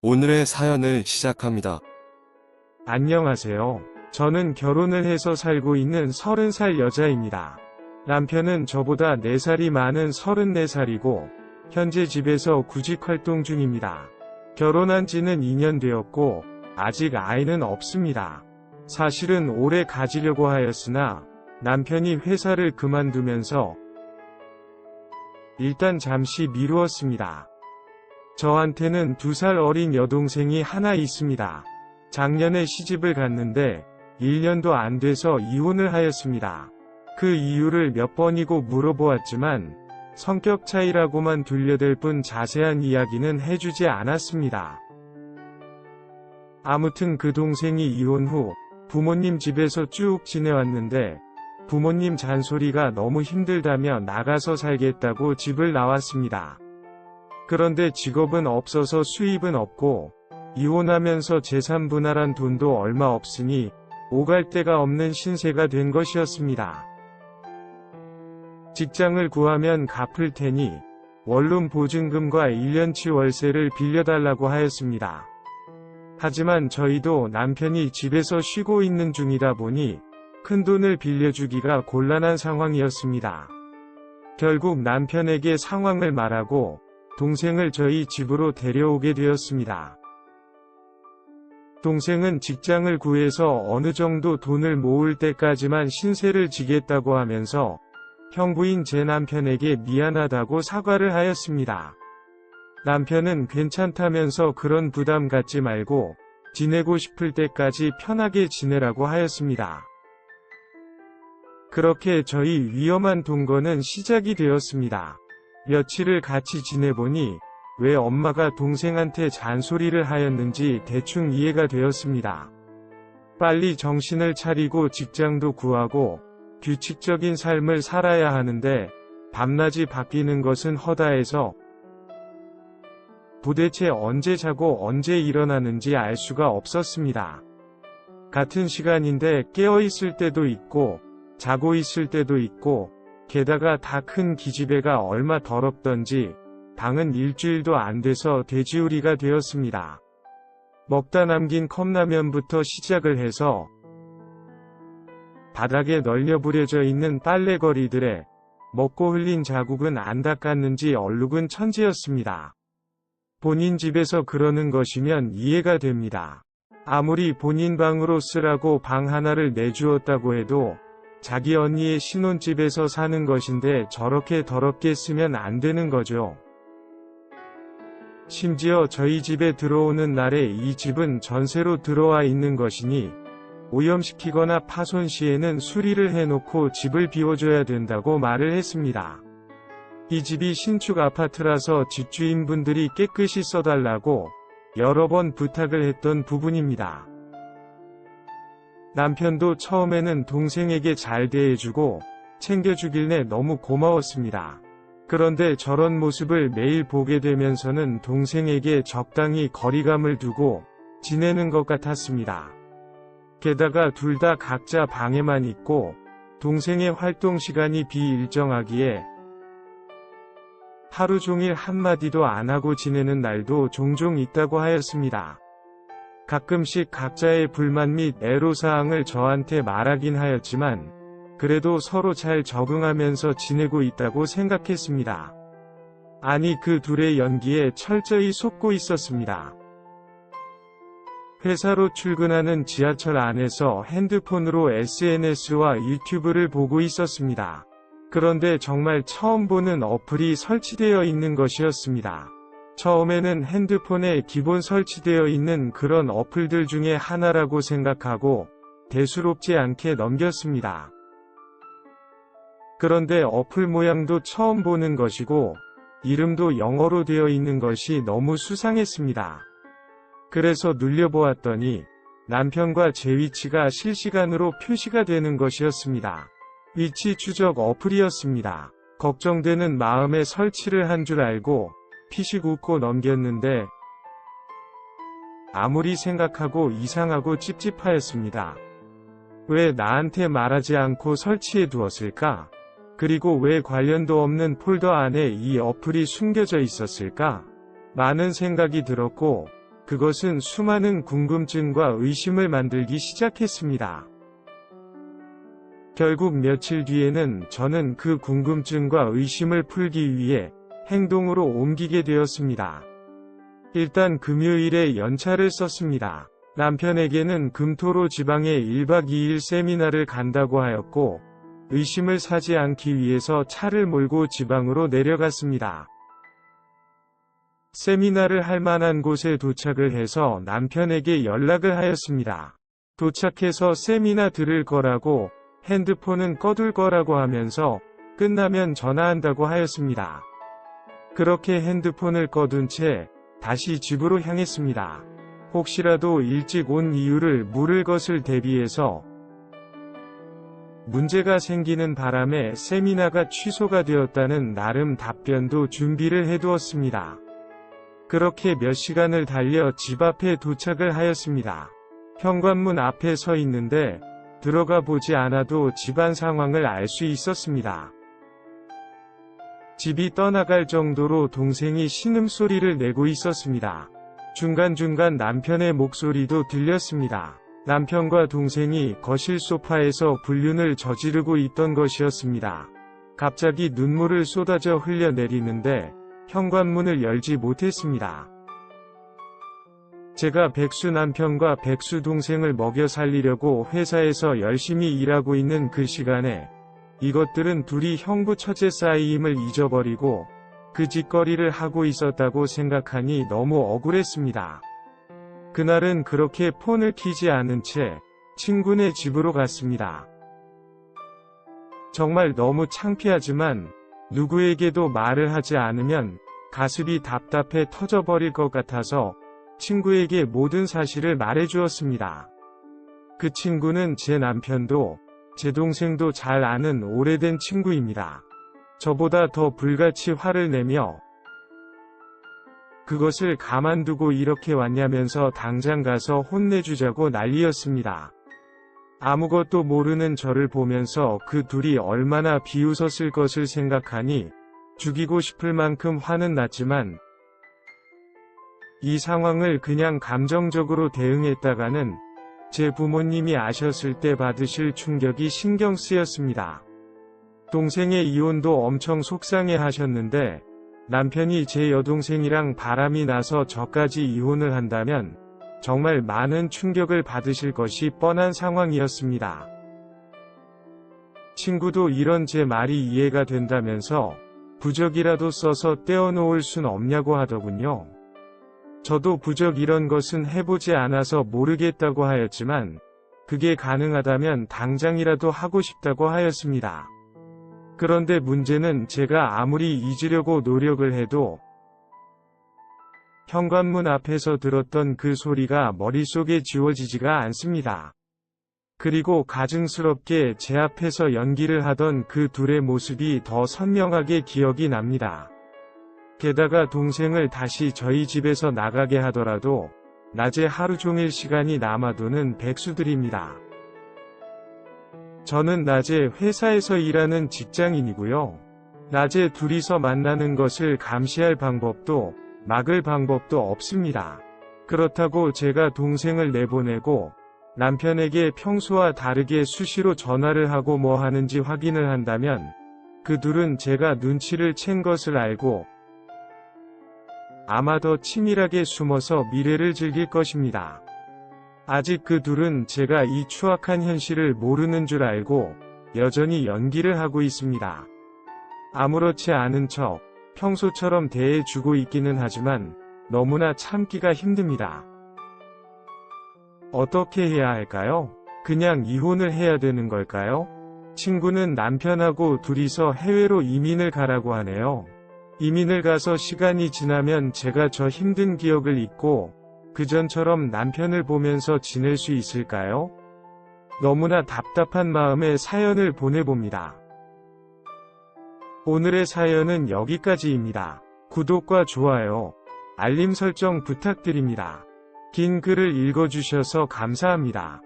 오늘의 사연을 시작합니다. 안녕하세요. 저는 결혼을 해서 살고 있는 30살 여자입니다. 남편은 저보다 4살이 많은 34살이고, 현재 집에서 구직 활동 중입니다. 결혼한 지는 2년 되었고, 아직 아이는 없습니다. 사실은 올해 가지려고 하였으나, 남편이 회사를 그만두면서 일단 잠시 미루었습니다. 저한테는 2살 어린 여동생이 하나 있습니다. 작년에 시집을 갔는데 1년도 안 돼서 이혼을 하였습니다. 그 이유를 몇 번이고 물어보았지만 성격 차이라고만 둘러댈 뿐 자세한 이야기는 해주지 않았습니다. 아무튼 그 동생이 이혼 후 부모님 집에서 쭉 지내왔는데 부모님 잔소리가 너무 힘들다며 나가서 살겠다고 집을 나왔습니다. 그런데 직업은 없어서 수입은 없고 이혼하면서 재산 분할한 돈도 얼마 없으니 오갈 데가 없는 신세가 된 것이었습니다. 직장을 구하면 갚을 테니 원룸 보증금과 1년치 월세를 빌려달라고 하였습니다. 하지만 저희도 남편이 집에서 쉬고 있는 중이다 보니 큰돈을 빌려주기가 곤란한 상황이었습니다. 결국 남편에게 상황을 말하고 동생을 저희 집으로 데려오게 되었습니다. 동생은 직장을 구해서 어느 정도 돈을 모을 때까지만 신세를 지겠다고 하면서 형부인 제 남편에게 미안하다고 사과를 하였습니다. 남편은 괜찮다면서 그런 부담 갖지 말고 지내고 싶을 때까지 편하게 지내라고 하였습니다. 그렇게 저희 위험한 동거는 시작이 되었습니다. 며칠을 같이 지내보니 왜 엄마가 동생한테 잔소리를 하였는지 대충 이해가 되었습니다. 빨리 정신을 차리고 직장도 구하고 규칙적인 삶을 살아야 하는데 밤낮이 바뀌는 것은 허다해서 도대체 언제 자고 언제 일어나는지 알 수가 없었습니다. 같은 시간인데 깨어있을 때도 있고 자고 있을 때도 있고 게다가 다 큰 기집애가 얼마 더럽던지 방은 일주일도 안 돼서 돼지우리가 되었습니다. 먹다 남긴 컵라면부터 시작을 해서 바닥에 널려 부려져 있는 빨래거리들에 먹고 흘린 자국은 안 닦았는지 얼룩은 천지였습니다. 본인 집에서 그러는 것이면 이해가 됩니다. 아무리 본인 방으로 쓰라고 방 하나를 내주었다고 해도 자기 언니의 신혼집에서 사는 것인데 저렇게 더럽게 쓰면 안 되는 거죠. 심지어 저희 집에 들어오는 날에 이 집은 전세로 들어와 있는 것이니 오염시키거나 파손 시에는 수리를 해놓고 집을 비워줘야 된다고 말을 했습니다. 이 집이 신축 아파트라서 집주인분들이 깨끗이 써달라고 여러 번 부탁을 했던 부분입니다. 남편도 처음에는 동생에게 잘 대해주고 챙겨주길래 너무 고마웠습니다. 그런데 저런 모습을 매일 보게 되면서는 동생에게 적당히 거리감을 두고 지내는 것 같았습니다. 게다가 둘 다 각자 방에만 있고 동생의 활동 시간이 비일정하기에 하루 종일 한마디도 안 하고 지내는 날도 종종 있다고 하였습니다. 가끔씩 각자의 불만 및 애로사항을 저한테 말하긴 하였지만 그래도 서로 잘 적응하면서 지내고 있다고 생각했습니다. 아니 그 둘의 연기에 철저히 속고 있었습니다. 회사로 출근하는 지하철 안에서 핸드폰으로 SNS와 유튜브를 보고 있었습니다. 그런데 정말 처음 보는 어플이 설치되어 있는 것이었습니다. 처음에는 핸드폰에 기본 설치되어 있는 그런 어플들 중에 하나라고 생각하고 대수롭지 않게 넘겼습니다. 그런데 어플 모양도 처음 보는 것이고 이름도 영어로 되어 있는 것이 너무 수상했습니다. 그래서 눌려보았더니 남편과 제 위치가 실시간으로 표시가 되는 것이었습니다. 위치 추적 어플이었습니다. 걱정되는 마음에 설치를 한 줄 알고 피식 웃고 넘겼는데 아무리 생각하고 이상하고 찝찝하였습니다. 왜 나한테 말하지 않고 설치해 두었을까? 그리고 왜 관련도 없는 폴더 안에 이 어플이 숨겨져 있었을까? 많은 생각이 들었고 그것은 수많은 궁금증과 의심을 만들기 시작했습니다. 결국 며칠 뒤에는 저는 그 궁금증과 의심을 풀기 위해 행동으로 옮기게 되었습니다. 일단 금요일에 연차를 썼습니다. 남편에게는 금토로 지방에 1박 2일 세미나를 간다고 하였고, 의심을 사지 않기 위해서 차를 몰고 지방으로 내려갔습니다. 세미나를 할 만한 곳에 도착을 해서 남편에게 연락을 하였습니다. 도착해서 세미나 들을 거라고, 핸드폰은 꺼둘 거라고 하면서 끝나면 전화한다고 하였습니다. 그렇게 핸드폰을 꺼둔 채 다시 집으로 향했습니다. 혹시라도 일찍 온 이유를 물을 것을 대비해서 문제가 생기는 바람에 세미나가 취소가 되었다는 나름 답변도 준비를 해두었습니다. 그렇게 몇 시간을 달려 집 앞에 도착을 하였습니다. 현관문 앞에 서 있는데 들어가 보지 않아도 집안 상황을 알 수 있었습니다. 집이 떠나갈 정도로 동생이 신음소리를 내고 있었습니다. 중간중간 남편의 목소리도 들렸습니다. 남편과 동생이 거실 소파에서 불륜을 저지르고 있던 것이었습니다. 갑자기 눈물을 쏟아져 흘려내리는데 현관문을 열지 못했습니다. 제가 백수 남편과 백수 동생을 먹여 살리려고 회사에서 열심히 일하고 있는 그 시간에 이것들은 둘이 형부 처제 사이임을 잊어버리고 그 짓거리를 하고 있었다고 생각하니 너무 억울했습니다. 그날은 그렇게 폰을 켜지 않은 채 친구네 집으로 갔습니다. 정말 너무 창피하지만 누구에게도 말을 하지 않으면 가슴이 답답해 터져버릴 것 같아서 친구에게 모든 사실을 말해주었습니다. 그 친구는 제 남편도 제 동생도 잘 아는 오래된 친구입니다. 저보다 더 불같이 화를 내며 그것을 가만두고 이렇게 왔냐면서 당장 가서 혼내주자고 난리였습니다. 아무것도 모르는 저를 보면서 그 둘이 얼마나 비웃었을 것을 생각하니 죽이고 싶을 만큼 화는 났지만 이 상황을 그냥 감정적으로 대응했다가는 제 부모님이 아셨을 때 받으실 충격이 신경 쓰였습니다. 동생의 이혼도 엄청 속상해 하셨는데 남편이 제 여동생이랑 바람이 나서 저까지 이혼을 한다면 정말 많은 충격을 받으실 것이 뻔한 상황이었습니다. 친구도 이런 제 말이 이해가 된다면서 부적이라도 써서 떼어놓을 순 없냐고 하더군요. 저도 부적 이런 것은 해보지 않아서 모르겠다고 하였지만 그게 가능하다면 당장이라도 하고 싶다고 하였습니다. 그런데 문제는 제가 아무리 잊으려고 노력을 해도 현관문 앞에서 들었던 그 소리가 머릿속에 지워지지가 않습니다. 그리고 가증스럽게 제 앞에서 연기를 하던 그 둘의 모습이 더 선명하게 기억이 납니다. 게다가 동생을 다시 저희 집에서 나가게 하더라도 낮에 하루 종일 시간이 남아도는 백수들입니다. 저는 낮에 회사에서 일하는 직장인이고요. 낮에 둘이서 만나는 것을 감시할 방법도 막을 방법도 없습니다. 그렇다고 제가 동생을 내보내고 남편에게 평소와 다르게 수시로 전화를 하고 뭐 하는지 확인을 한다면 그 둘은 제가 눈치를 챈 것을 알고 아마 더 치밀하게 숨어서 미래를 즐길 것입니다. 아직 그 둘은 제가 이 추악한 현실을 모르는 줄 알고 여전히 연기를 하고 있습니다. 아무렇지 않은 척 평소처럼 대해주고 있기는 하지만 너무나 참기가 힘듭니다. 어떻게 해야 할까요? 그냥 이혼을 해야 되는 걸까요? 친구는 남편하고 둘이서 해외로 이민을 가라고 하네요. 이민을 가서 시간이 지나면 제가 저 힘든 기억을 잊고 그전처럼 남편을 보면서 지낼 수 있을까요? 너무나 답답한 마음에 사연을 보내봅니다. 오늘의 사연은 여기까지입니다. 구독과 좋아요, 알림 설정 부탁드립니다. 긴 글을 읽어주셔서 감사합니다.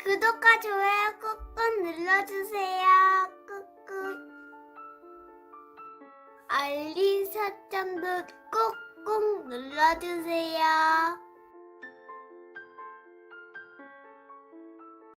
구독과 좋아요 꾹꾹 눌러주세요. 꾹꾹. 알림 설정도 꾹 꾹꾹 눌러주세요.